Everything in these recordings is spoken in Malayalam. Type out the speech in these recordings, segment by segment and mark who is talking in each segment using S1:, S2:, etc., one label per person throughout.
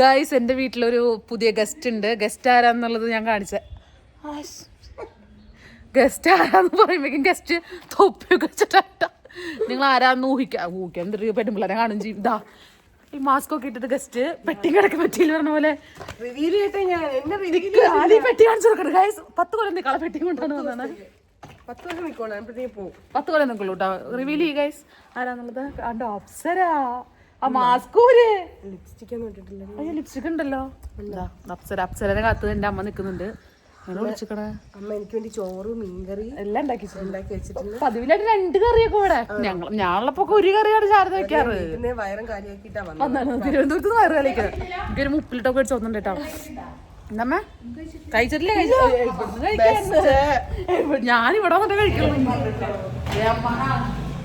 S1: ഗൈസ് എൻ്റെ വീട്ടിലൊരു പുതിയ ഗസ്റ്റ് ഉണ്ട്. ഗസ്റ്റ് ആരാന്നുള്ളത് ഞാൻ കാണിച്ച. ഗസ്റ്റ് ആരാന്ന് പറയുമ്പോഴേക്കും ഗസ്റ്റ് തൊപ്പിയൊക്കെ വെച്ചിട്ടാ. നിങ്ങൾ ആരാന്ന് ഊഹിക്കാം എന്തൊരു പെണ്ണുമ്പിള്ളേരെ കാണും ചെയ്യും. ഇതാ ഈ മാസ്ക് ഒക്കെ ഇട്ടിട്ട് ഗസ്റ്റ് പെട്ടി കിടക്കാൻ പറ്റിയില്ല പറഞ്ഞ പോലെ ആദ്യം പെട്ടി കാണിച്ചു കൊടുക്കട്ടെ ഗൈസ്. 10 കൊല്ലം നിൽക്കാളെ പെട്ടി കൊണ്ടാണ് വന്നത്. 10 കൊല്ലം നിൽക്കുള്ളൂ കേട്ടോ. റിവീൽ ചെയ്യ ഗൈസ് ആരാന്നുള്ളത്. കണ്ടോ അപ്സര. ആ മാസ്ക് ലിപ്സ്റ്റിക് ഉണ്ടല്ലോ. അപ്സരനെ കാത്ത് എന്റെ അമ്മ നിക്കുന്നുണ്ട്. വിളിച്ചിക്കണേ
S2: അമ്മ എനിക്ക് വേണ്ടി ചോറ് മീൻകറി
S1: എല്ലാം ഉണ്ടാക്കി വെച്ചിട്ടുണ്ട്. പതിവിലായിട്ട് 2 കറിയൊക്കെ ഇവിടെ. ഞാനുള്ളപ്പോ ഒരു കറിയാണ് ശാരദ വെക്കാറ്.
S2: വയറും കാര്യമാക്കിട്ടാ
S1: തിരുവനന്തപുരത്ത് വയറ് കളിക്കുന്നത്. എനിക്കൊരു മുപ്പിലിട്ടൊക്കെ അടിച്ച് വന്നിട്ടുണ്ട് കേട്ടോ. എന്നമ്മ കഴിച്ചിട്ടില്ല. ഞാനിവിടെ വന്നിട്ട് കഴിക്കണം.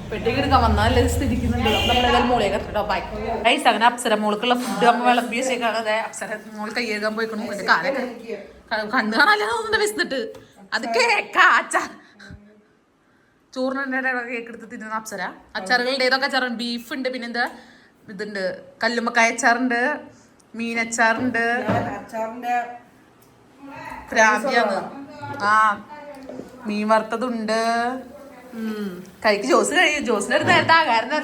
S1: പെട്ടിക്കെടുക്കാൻ വന്നാലേ സ്ഥിതിക്കുന്നുണ്ട്. നമ്മളേതായാലും മോളെ കേട്ടോ. ഗൈസ് അങ്ങനെ അപ്സര മോൾക്കുള്ള ഫുഡ് അമ്മ വിളമ്പി വെച്ചേക്കാണ്. അപ്സര മോൾ കൈ കഴുകാൻ പോയിക്കണം. എന്റെ കാലൊക്കെ കണ്ണു കാണാല്ലേ തോന്നുന്നുണ്ട് വിശന്നിട്ട്. അത് കേക്കാച്ച ചോറിനെ കേക്ക് എടുത്ത് തിന്നുന്ന അപ്സര. അച്ചാറുകളുടെ ഏതൊക്കെ അച്ചാറുണ്ട്? ബീഫ് ഉണ്ട്, പിന്നെന്താ ഇതുണ്ട്, കല്ലുമ്മക്കായ അച്ചാറുണ്ട്, മീനച്ചാറുണ്ട്, ക്രാബിയാന്ന് മീൻ വറുത്തതുണ്ട്. കഴിക്ക് ജോസ് കഴിയും. ജോസിന്റെ അടുത്ത് നേരത്തെ ആകാരം ഞാൻ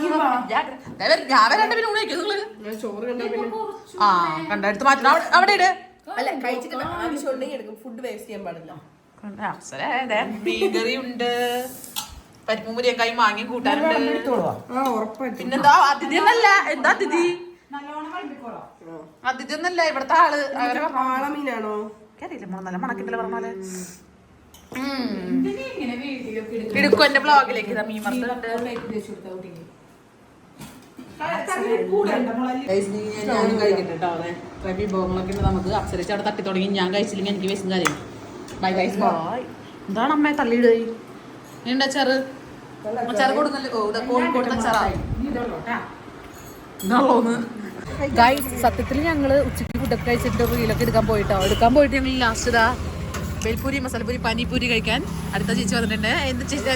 S1: വരണ്ട. പിന്നെ ഊണ് കഴിക്കും നിങ്ങള്. ആ കണ്ടെടുത്ത് മാറ്റണം. അവിടെ ഇട്. മീൻകറി ഉണ്ട്, പരിപ്പും മുരിങ്ങക്കായും മാങ്ങയും കൂട്ടാനുണ്ട്. പിന്നെന്താ അതിഥി ഒന്നല്ല. എന്താ അതിഥി? അതിഥി ഒന്നല്ല ഇവിടത്തെ ആള്.
S2: മീനാണോ
S1: അറിയില്ല. നല്ല മണക്കിട്ടല്ലേ പറഞ്ഞാല്. ഇടുക്കും എന്റെ ബ്ലോഗിലേക്ക്. മീൻ വറുത്തുണ്ട്. ഞാനും കഴിക്കട്ടെ കേട്ടോ. അതെ വിഭവങ്ങളൊക്കെ ഉണ്ട് നമുക്ക്. അപ്സരിച്ച് അവിടെ തട്ടി തുടങ്ങി. ഞാൻ കഴിച്ചില്ലെങ്കിൽ എനിക്ക് വിശം കാര്യം. Bye bye bye. എന്താണ് അമ്മയെ തള്ളിയിടേ? നീണ്ട അച്ചാറ് അച്ചാറ് കൊടുക്കല്ലോ. കോഴിക്കോട്ടിലെ അച്ചാറായി ഗൈസ്. സത്യത്തിൽ ഞങ്ങള് ഉച്ചയ്ക്ക് ഫുഡൊക്കെ കഴിച്ചിട്ട് റീലൊക്കെ എടുക്കാൻ പോയിട്ടോ. എടുക്കാൻ പോയിട്ട് ഞങ്ങൾ ലാസ്റ്റ് ഇതാ ബേൽപൂരി, മസാലപൂരി, പാനിപൂരി കഴിക്കാൻ അടുത്ത ചേച്ചി വന്നിട്ടുണ്ട്. എന്ത് ചേച്ചി?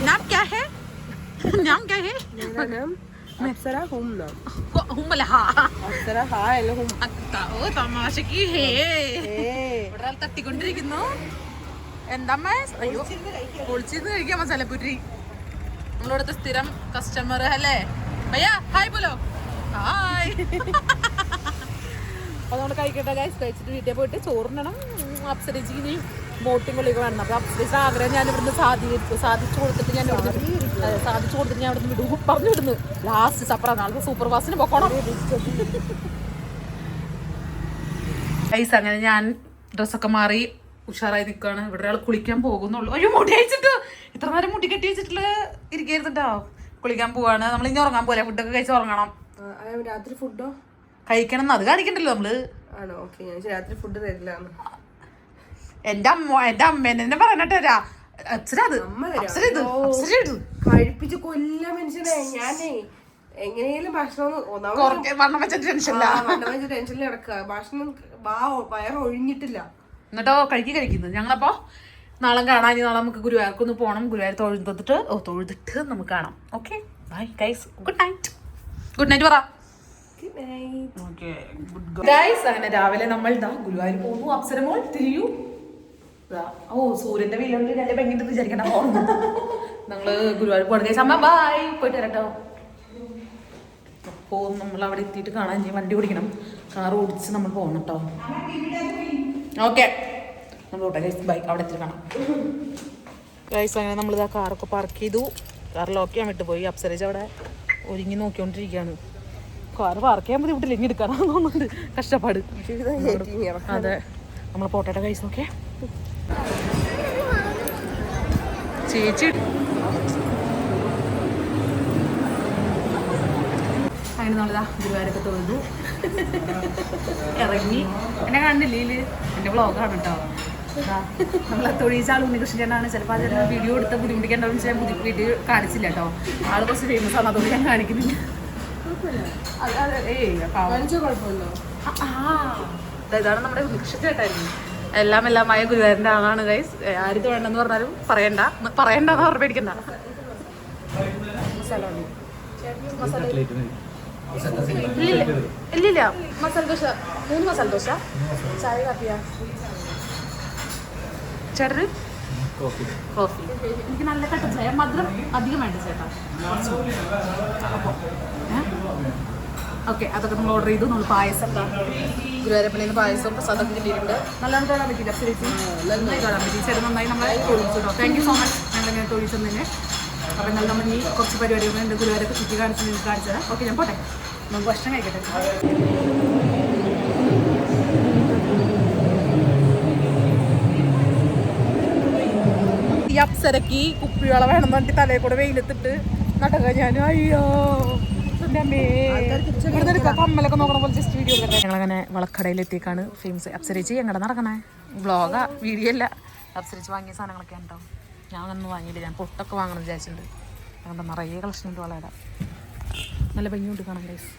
S1: തട്ടിക്കൊണ്ടിരിക്കുന്നു. എന്താമ്മ പൊളിച്ചിരുന്ന് കഴിക്കാം മസാലപൂരി. നമ്മളിവിടുത്തെ സ്ഥിരം കസ്റ്റമർ അല്ലേ ഭയ്യ? ഹായ് പോലോ. ഹായ്. അപ്പൊ നമ്മള് കഴിക്കട്ടെ ഗൈസ്. കഴിച്ചിട്ട് വീട്ടിൽ പോയിട്ട് ചോറിനണം. അപ്സരച്ചിന് ബോട്ടിങ് കൊള്ളിയൊക്കെ വേണം. അപ്പൊ അപ്സരച്ച് ആഗ്രഹം ഞാൻ ഇവിടുന്ന് സാധിച്ചു കൊടുത്തിട്ട് ഞാൻ ഇവിടുന്ന് വിടും പറഞ്ഞു വിടുന്നു. ലാസ്റ്റ് സപ്പറ നാളെ സൂപ്പർ ഫാസ്റ്റിന് പോക്കണം ഗൈസ്. അങ്ങനെ ഞാൻ ഡ്രസ്സൊക്കെ മാറി ഉഷാറായി നിൽക്കുകയാണ്. ഇവിടെ ഒരാൾ കുളിക്കാൻ പോകുന്നുള്ളൂ. അയ്യോ മുടി അയച്ചിട്ട് ഇത്ര നേരം മുടി കെട്ടി വെച്ചിട്ട് ഇരിക്കരുതട്ടോ. കുളിക്കാൻ പോവാണ്. നമ്മൾ ഇനി ഉറങ്ങാൻ പോലെ. ഫുഡൊക്കെ കഴിച്ച് ഉറങ്ങണം.
S2: രാത്രി ഫുഡോ
S1: കഴിക്കണം. അത് കാണിക്കണ്ടല്ലോ നമ്മള്.
S2: രാത്രി ഫുഡ് തരില്ല.
S1: എന്റെ അമ്മേനെ പറയട്ടെ.
S2: കഴിപ്പിച്ച് കൊല്ല മനുഷ്യനെ. ഞാനേ എങ്ങനെയും ഭക്ഷണം ടെൻഷനിൽ കിടക്കുക. ഭക്ഷണം വയറ് ഒഴിഞ്ഞിട്ടില്ല.
S1: എന്നിട്ടോ കഴിക്കുന്നു. ഞങ്ങളപ്പോ നാളെ കാണാൻ. നാളെ നമുക്ക് ഗുരുവായൂർക്കൊന്ന് പോകണം. ഗുരുവായൂർ തൊഴുതിട്ട് നമുക്ക് കാണാം. Okay bye guys. Good night. Good night പറ. ഗൈസ് അങ്ങനെ രാവിലെ നമ്മൾ ഗുരുവായൂർ പോകുന്നു. അപ്സരമോൾ തിരിയൂ. ഓ സൂര്യന്റെ വെയിലുണ്ട്. നല്ല ഭംഗിട്ട് വിചാരിക്കണ്ട. ഞങ്ങള് ഗുരുവായൂർ പോകണം ഗൈസ്. അമ്മ ബൈ. പോയിട്ട് വരട്ടോ. അപ്പോൾ നമ്മൾ അവിടെ എത്തിയിട്ട് കാണാൻ. ഇനി വണ്ടി ഓടിക്കണം. കാർ ഓടിച്ച് നമ്മൾ പോകണം കേട്ടോ. ഓക്കെ നമ്മൾ ഓട്ടെ ഗൈസ്. ബൈ. അവിടെ എത്തിയിട്ട് കാണാം ഗൈസ്. അങ്ങനെ നമ്മളിതാ കാറൊക്കെ പാർക്ക് ചെയ്തു. കാർ ലോക്ക് ചെയ്യാൻ വിട്ടുപോയി. അപ്സരച്ച് അവിടെ ഒരുങ്ങി നോക്കിക്കൊണ്ടിരിക്കുകയാണ്. കാർ പാർക്ക് ചെയ്യാൻ ബുദ്ധിമുട്ടില്ല. ഇനി എടുക്കാനാന്ന് തോന്നുന്നുണ്ട്. കഷ്ടപ്പാട്. അതെ നമ്മൾ പോട്ടെ ഗൈസ്. ഓക്കെ ചേച്ചി അങ്ങനെ നമ്മളിതാ ഗുരുവായൂരൊക്കെ തൊഴുതു ഇറങ്ങി. എന്നെ കണ്ടില്ലേ? എൻ്റെ വ്ളോഗാണ് കേട്ടോ. നമ്മളെ തൊഴിച്ചാൾ ഉണ്ണികൃഷ്ണനാണ്. ചിലപ്പോൾ അത് വീഡിയോ എടുത്ത് ബുദ്ധിമുട്ടിക്കേണ്ടതെന്ന് വെച്ചാൽ ഞാൻ വീഡിയോ കാണിച്ചില്ല കേട്ടോ. ആൾ കുറച്ച് ഫേമസ് ആണ്. അതുകൊണ്ട് ഞാൻ കാണിക്കുന്നില്ല. ഇതാണ് നമ്മുടെ ഉണ്ണികൃഷ്ണനായിട്ടായിരുന്നു. എല്ലാമായ ഗുരുവായൂരിന്റെ ആളാണ് ഗൈസ്. ആരിത് വേണ്ടെന്ന് പറഞ്ഞാലും പറയണ്ടെന്ന് പറഞ്ഞ പേടിക്കണ്ട. ഇല്ലില്ല, മസാല ദോശ 3 മസാല ദോശ, ചായ കാപ്പിയാ ചേട്ടന്? കോഫി. എനിക്ക് നല്ല കട്ടൻ ചായ, മധുരം അധികം വേണ്ട ചേട്ടാ. ഓക്കെ, അതൊക്കെ നമ്മൾ ഓർഡർ ചെയ്തു. നമ്മൾ പായസം ഗുരുവായൂരപ്പള്ളിയിൽ നിന്ന് പായസം പ്രസാദം കിട്ടിയിട്ടുണ്ട്. നല്ലോണം തൊഴാൻ പറ്റില്ല ചേച്ചി, നന്നായി തൊഴാൻ പറ്റി. ചേട്ടൻ നന്നായി നമ്മളെ തൊഴിച്ചു. താങ്ക് യു സോ മച്ച് ഞങ്ങളിങ്ങനെ തൊഴിച്ചതിന്. അപ്പം എന്നാൽ നമ്മൾ ഈ കുറച്ച് പരിപാടികളുണ്ട് ഗുരുവായൂരൊക്കെ ചുറ്റി കാണിച്ച് നിങ്ങൾക്ക് കാണിച്ചത്. ഓക്കെ, ഞാൻ പോട്ടെ, നമുക്ക് ഭക്ഷണം കഴിക്കട്ടെ. ഈ അപ്സരക്ക് കുപ്പിവെള വേണം എന്നിട്ട് തലയിൽ കൂടെ വെയിലത്തിട്ട് നടക്കുക ഞാൻ. അയ്യോ കമ്മലൊക്കെ നോക്കണ പോലെ ജസ്റ്റ് വീഡിയോ. ഞങ്ങളങ്ങനെ വളക്കടയിലെത്തിയേക്കാണ്. ഫേമസ് അപ്സരച്ച് എങ്ങടെ നടക്കണേ, വ്ളോഗാ, വീഡിയോ അല്ല. അപ്സരച്ച് വാങ്ങിയ സാധനങ്ങളൊക്കെ ഉണ്ടോ? ഞാൻ അങ്ങനെ വാങ്ങിയില്ല, ഞാൻ പൊട്ടൊക്കെ വാങ്ങണം വിചാരിച്ചിട്ടുണ്ട്. ഞങ്ങളുടെ നിറയെ കളക്ഷൻ ഉണ്ട് വളയുടെ. നല്ല ഭംഗിയുണ്ട് കാണാൻ ഗൈസ്.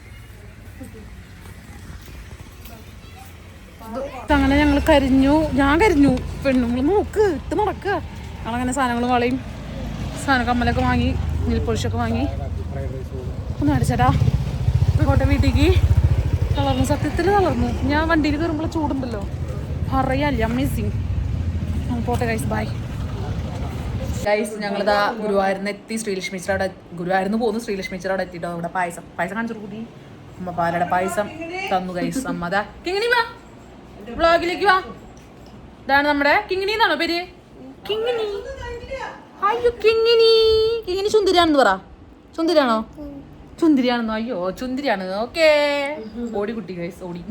S1: അങ്ങനെ ഞങ്ങൾ ഞാൻ കരിഞ്ഞു. പെണ്ണുങ്ങൾ നോക്ക് ഇട്ട് നടക്കുക. ഞങ്ങളങ്ങനെ സാധനങ്ങൾ വളയും സാധനം കമ്മലൊക്കെ വാങ്ങി, നെൽപ്പൊളിച്ചൊക്കെ വാങ്ങി. ഒന്ന് അടിച്ചേട്ടാ കോട്ടെ വീട്ടിലേക്ക്. തളർന്നു, സത്യത്തിൽ തളർന്നു. ഞാൻ വണ്ടിയിൽ കയറുമ്പോൾ ചൂടുണ്ടല്ലോ പറയാല്ല, അമേസിങ്. പോട്ടെ ഗൈസ്, ബൈ ഗൈസ്. ഞങ്ങളിതാ ഗുരുവായൂരിന്ന് എത്തി. ശ്രീലക്ഷ്മി ടീച്ചർ അവിടെ, ഗുരുവായൂരിന്ന് പോകുന്നു. ശ്രീലക്ഷ്മി ടീച്ചർ അവിടെ എത്തിയിട്ടോ. അവിടെ പായസം കാണിച്ചു കൂടി. അമ്മ പാലയുടെ പായസം തന്നു ഗൈസ്. അമ്മ അതാ കിങ്ങിണി വാ, വ്ളോഗിലേക്ക് വാ. ഇതാണ് നമ്മുടെ കിങ്ങിണി എന്നാണോ പേര്? കിങ്ങിണി. അയ്യോ കിങ്ങിണി, കിങ്ങിണി ചുന്തിരിയാണെന്ന് പറ. ചുന്തിരിയാണോ? ചുന്തിരിയാണെന്നോ? അയ്യോ ചുന്തിരിയാണ്. ഓക്കേ, ഓടി കുട്ടി ഗൈസ്, ഓടി.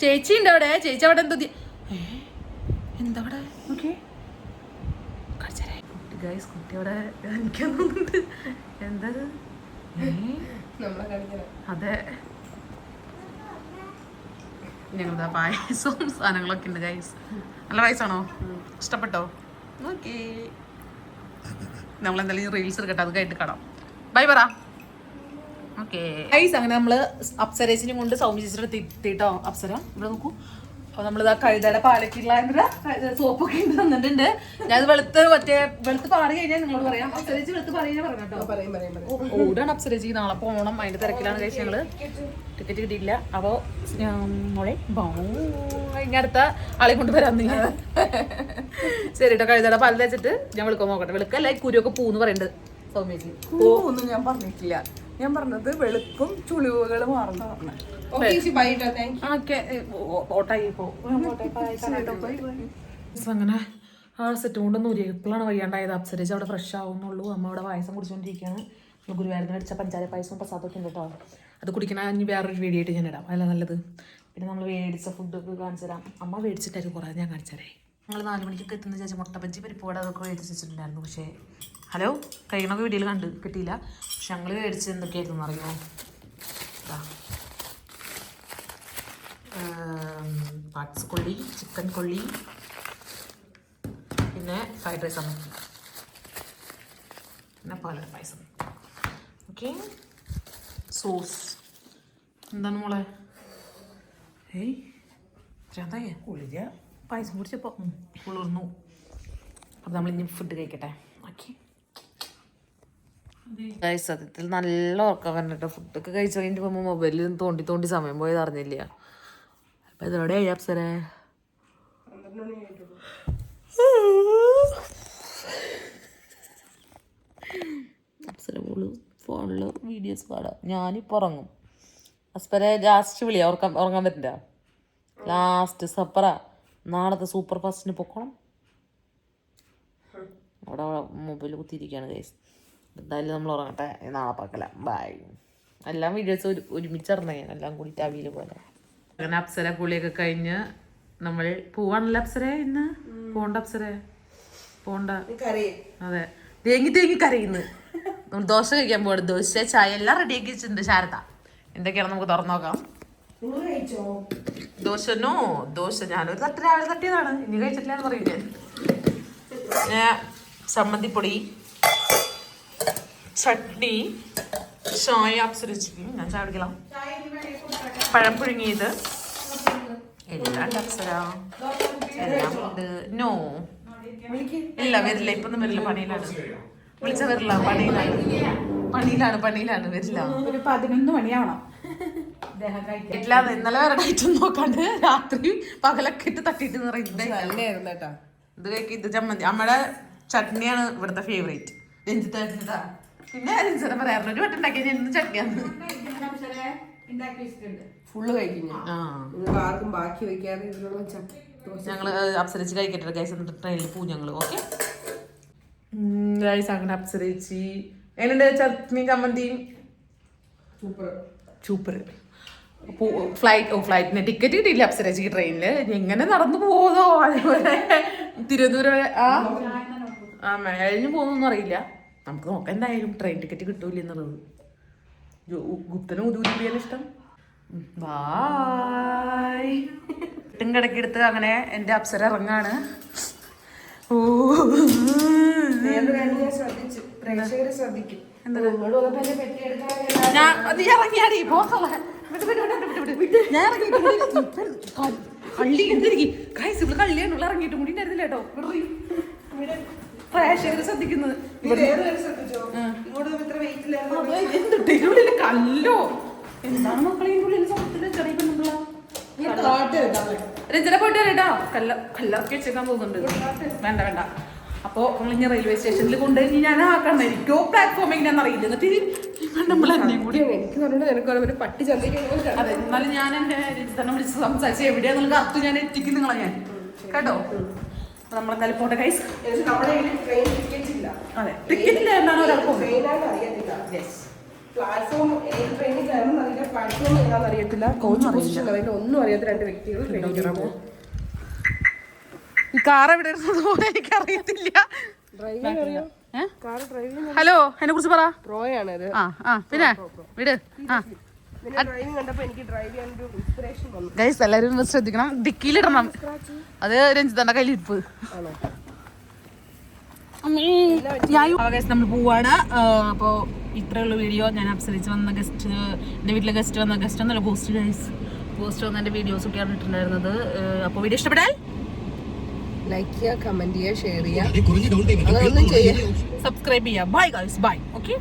S1: ചേച്ചി ഉണ്ട് അവിടെ. ചേച്ചി അവിടെ എന്തോ എന്താ അവിടെ? ഓക്കെ ഗൈസ്, കുട്ടി അവിടെ എനിക്ക് തോന്നുന്നുണ്ട്. എന്താ അതെ, ഞങ്ങളുടെ പായസവും സാധനങ്ങളൊക്കെ ഉണ്ട് ഗൈസ്. നല്ല പായസമാണോ? ഇഷ്ടപ്പെട്ടോ? ഓക്കേ, നമ്മളെന്തായാലും റീൽസ് എടുക്കട്ടെ, അത് കഴിഞ്ഞിട്ട് കാണാം. ബൈ പറ. ഓക്കെ ഗൈസ്, അങ്ങനെ നമ്മള് അപ്സരേച്ചിനും കൊണ്ട് സൗമ്യ ചേച്ചിയുടെ എത്തിട്ടോ. അപ്സര ഇവിടെ നോക്കൂ. അപ്പൊ നമ്മളിതാ കഴുതയുടെ പാലക്കുള്ള സോപ്പൊക്കെ ഉണ്ട് തന്നിട്ടുണ്ട്. ഞാനത് വെളുത്ത് പാടി കഴിഞ്ഞാൽ നിങ്ങളോട് പറയാം. അപ്സരേച്ചി വെളുത്ത് പറയുന്നത് പറഞ്ഞോ. ഓടാണ് അപ്സരേച്ചി, നാളെ പോകണം. അതിന്റെ തിരക്കിലാണ് കഴിച്ച് ഞങ്ങള്. ടിക്കറ്റ് കിട്ടിയിട്ടില്ല. അപ്പൊ മോളെ ഇനി അടുത്ത ആളെ കൊണ്ട് വരാൻ നീ. ശരി കേട്ടോ, കഴുതയുടെ പാൽ തേച്ചിട്ട് ഞാൻ വെളുക്കാൻ നോക്കട്ടെ. വെളുക്കല്ല, കുരുവൊക്കെ പൂന്ന് പറയുന്നുണ്ട് സൗമ്യേച്ചി.
S2: ഒന്നും ഞാൻ പറഞ്ഞിട്ടില്ല. ഞാൻ പറഞ്ഞത് വെളുക്കും ചുളിവുകൾ മാറുന്ന പറഞ്ഞു.
S1: അങ്ങനെ ആ സെറ്റ് കൊണ്ടൊന്നും ഇപ്പോഴാണ് വയ്യാണ്ടായത്. അപ്സരച്ച് അവിടെ ഫ്രഷ് ആവുന്നുള്ളൂ. അമ്മ അവിടെ പായസം കുടിച്ചുകൊണ്ടിരിക്കുകയാണ്. ഗുരുവായൂരിന് അടിച്ച പഞ്ചാര പായസവും പ്രസാദമൊക്കെ ഉണ്ട് കേട്ടോ. അത് കുടിക്കണ ഇനി വേറൊരു വീഡിയോ ആയിട്ട് ഞാൻ ഇടാം, അല്ല നല്ലത്. പിന്നെ നമ്മൾ മേടിച്ച ഫുഡൊക്കെ കാണിച്ചു തരാം. അമ്മ മേടിച്ചിട്ടായിരുന്നു കുറേ, ഞാൻ കാണിച്ചു തരേ. ഞങ്ങൾ 4 മണിക്കൊക്കെ എത്തുന്ന ചേച്ചി മുട്ട ബജ്ജി പരിപ്പോടെ അതൊക്കെ മേടിച്ച് വെച്ചിട്ടുണ്ടായിരുന്നു. പക്ഷേ ഹലോ കഴിയണൊക്കെ വീഡിയോയിൽ കണ്ട് കിട്ടിയില്ല. പക്ഷെ ഞങ്ങൾ മേടിച്ച് എന്തൊക്കെയായിരുന്നു അറിയുമോ? പാട്സ് കൊള്ളി, ചിക്കൻ കൊള്ളി, പിന്നെ ഫ്രൈഡ് റൈസ് അമ്മ, പിന്നെ പാലട പായസം. ഓക്കെ, സോസ് എന്താണ് മോളെ? ഏയ് എന്താ കുളിര പായസം കുടിച്ചപ്പോൾ കുളിർന്നു. അപ്പം നമ്മളിനി ഫുഡ് കഴിക്കട്ടെ. ഓക്കെ സത്യത്തിൽ നല്ല ഉറക്കം വന്നിട്ട് ഫുഡൊക്കെ കഴിച്ചു കഴിഞ്ഞിട്ട് പോകുമ്പോൾ മൊബൈലിൽ തോണ്ടി സമയം പോയത് അറിഞ്ഞില്ല. അപ്പം ഇതിനോടെ അപ്സരേ അപ്സര മോള് ഫോണിൽ വീഡിയോസ് കാണാം. ഞാനിപ്പോൾ ഉറങ്ങും. അസ്പര ലാസ്റ്റ് വിളിയാ, ഉറങ്ങാൻ പറ്റില്ല. ലാസ്റ്റ് സപ്പറ നാളത്തെ സൂപ്പർ ഫാസ്റ്റിന് പൊക്കണം. അവിടെ മൊബൈൽ കുത്തിയിരിക്കുകയാണ് ഗൈസ്. എന്തായാലും നമ്മൾ ഉറങ്ങട്ടെ, നാളെ പാക്കല. ബൈ. എല്ലാം വീഡിയോസ് ഒരുമിച്ചിറങ്ങി എല്ലാം കൂടി ടവിയിൽ പോലെ. അങ്ങനെ അപ്സര കുളിയൊക്കെ കഴിഞ്ഞ് നമ്മൾ പോവാണല്ലോ. അപ്സര ഇന്ന് പോണ്ട. അപ്സര പോണ്ട. അതെ, തേങ്ങി കരയുന്നു. നമ്മൾ ദോശ കഴിക്കാൻ പോകണം. ദോശ ചായ എല്ലാം റെഡിയാക്കി വെച്ചിട്ടുണ്ട്. ശാരദ എന്തൊക്കെയാണ് നമുക്ക് തുറന്നു നോക്കാം. ദോശ ഞാനൊരു രാവിലെ തട്ടിയതാണ്, ഇനി കഴിച്ചിട്ടില്ലാന്ന് പറയില്ലേ. ചമ്മന്തിപ്പൊടി, ചട്നി, ചായ അപ്സരച്ചിരിക്കും. ഞാൻ ചായ കുടിക്കണം. പഴം പുഴുങ്ങിയത് എല്ലാം ഉണ്ട്. അപ്സര എല്ലാം ഉണ്ട്. നോ ഇല്ല, വരില്ല. ഇപ്പൊന്നും വരില്ല, പണിയിലാണ്. വിളിച്ച വരില്ല, പണിയിലാണ്. വരില്ല.
S2: ഒരു 11 മണിയാവണം.
S1: ഇന്നലെ വരെ ഡയറ്റ് നോക്കാണ്ട് രാത്രി പകലൊക്കെ ഇട്ട് തട്ടിട്ട്
S2: നല്ലായിരുന്നു കേട്ടാ.
S1: ഇത് കഴിക്കും. ഇത് ചമ്മന്തി അമ്മയുടെ ചട്നിയാണ് ഇവിടുത്തെ ഫേവറേറ്റ്. രഞ്ജിത്ത പിന്നെ രഞ്ജിത പറയാറുണ്ട് ഒരു വട്ടം ഉണ്ടാക്കിയാൽ എന്നും ചട്നിയാണ്.
S2: ഫുള്ള് കഴിക്കും ഞാൻ. ആർക്കും ബാക്കി വെക്കാതെ
S1: ഞങ്ങള് അപ്സരിച്ച് കഴിക്കട്ടെ ഗൈസ്. എന്നിട്ട് ട്രെയിനിൽ പോവും ഞങ്ങള്. ഓക്കെ ഗൈസ് അങ്ങനെ അപ്സരിച്ച് എങ്ങനെയുണ്ട് ചട്നി ചമ്മന്തിയും? സൂപ്പർ. ഫ്ലൈറ്റിന് ടിക്കറ്റ് കിട്ടിയില്ല അപ്സരച്ചിക്ക് ട്രെയിനില്. എങ്ങനെ നടന്നു പോവതോ അതുപോലെ തിരുവനന്തപുരം മേഴിഞ്ഞ് പോകുന്നൊന്നും അറിയില്ല. നമുക്ക് നോക്കാം എന്തായാലും ട്രെയിൻ ടിക്കറ്റ് കിട്ടൂല എന്നുള്ളത്. ഗുപ്തനും ഉദൂരിപ്പിയാണ് ഇഷ്ടം. ബായ്. ഇട്ടും കിടക്കെടുത്ത് അങ്ങനെ എൻ്റെ അപ്സര ഇറങ്ങാണ്. ഇറങ്ങിയാടി കള്ളി എന്തിരിക്കും കള്ളിയാണ് ഇറങ്ങിയിട്ട് കൂടി ഉണ്ടായിരുന്നില്ല കേട്ടോ. പ്രേക്ഷകര് ശ്രദ്ധിക്കുന്നത് കല്ലോ എന്താണ് മക്കളെ ഉള്ളിൽ ചെറിയ പെണ്ണുള്ള രഞ്ജന പോയിട്ട് വരേട്ടാ. കല്ലൊക്കെ വെച്ചേക്കാൻ പോകുന്നുണ്ട്. വേണ്ട വേണ്ട. അപ്പോ നമ്മളിങ്ങനെ റെയിൽവേ സ്റ്റേഷനിൽ കൊണ്ടുപോയി ഞാൻ ആക്കണ്ട. എനിക്കോ പ്ലാറ്റ്ഫോം എങ്ങനെയാന്ന് അറിയില്ല. എന്നിട്ട്
S2: എനിക്ക് പറഞ്ഞിട്ട് പട്ടി ചന്തിക്കാൻ.
S1: അതെ എന്നാലും ഞാൻ എന്റെ രഞ്ജിതനെ വിളിച്ച് സംസാരിച്ച് എവിടെയാന്നുള്ള കറക്റ്റ് ഞാൻ എത്തിക്കും നിങ്ങളെ ഞാൻ കേട്ടോ. നമ്മളെന്തായാലും പോട്ടെ ഗൈസ്. അതെ ടിക്കറ്റ് ഇല്ല എന്നാണ് ഒരാൾക്ക്
S2: ഒന്നും അറിയാത്ത രണ്ട് വ്യക്തികൾ.
S1: ഈ കാർ എവിടെ ഇരുന്നത് എനിക്കറിയത്തില്ല. ഹലോ എന്നെ കുറിച്ച് പറ.
S2: പ്രോയാണത്.
S1: പിന്നെ വിട്. ഗൈസ് എല്ലാരും ശ്രദ്ധിക്കണം. ഡിക്കിയിലിടണം. അത് രഞ്ജിതന്റെ കയ്യിലിരിപ്പ്. നമ്മൾ പോവാണ്. അപ്പോ ഇത്രയുള്ള വീഡിയോ. ഞാൻ അപ്സരിച്ച് വന്ന ഗസ്റ്റ്, എന്റെ വീട്ടിലെ ഗസ്റ്റ് വന്ന ഗസ്റ്റ് ഒന്നല്ല ഗോസ്റ്റ് ഗൈസ്. ഗോസ്റ്റ് വന്ന എന്റെ വീഡിയോസ് ഒക്കെയാണ് ഇട്ടിട്ടുണ്ടായിരുന്നത്. അപ്പോൾ വീഡിയോ ഇഷ്ടപ്പെട്ടാൽ
S2: ലൈക്ക് ചെയ്യുക, കമന്റ് ചെയ്യുക, ഷെയർ ചെയ്യുക, അതൊന്നും ചെയ്യുക,
S1: സബ്സ്ക്രൈബ് ചെയ്യുക. Bye guys bye. ഓക്കെ.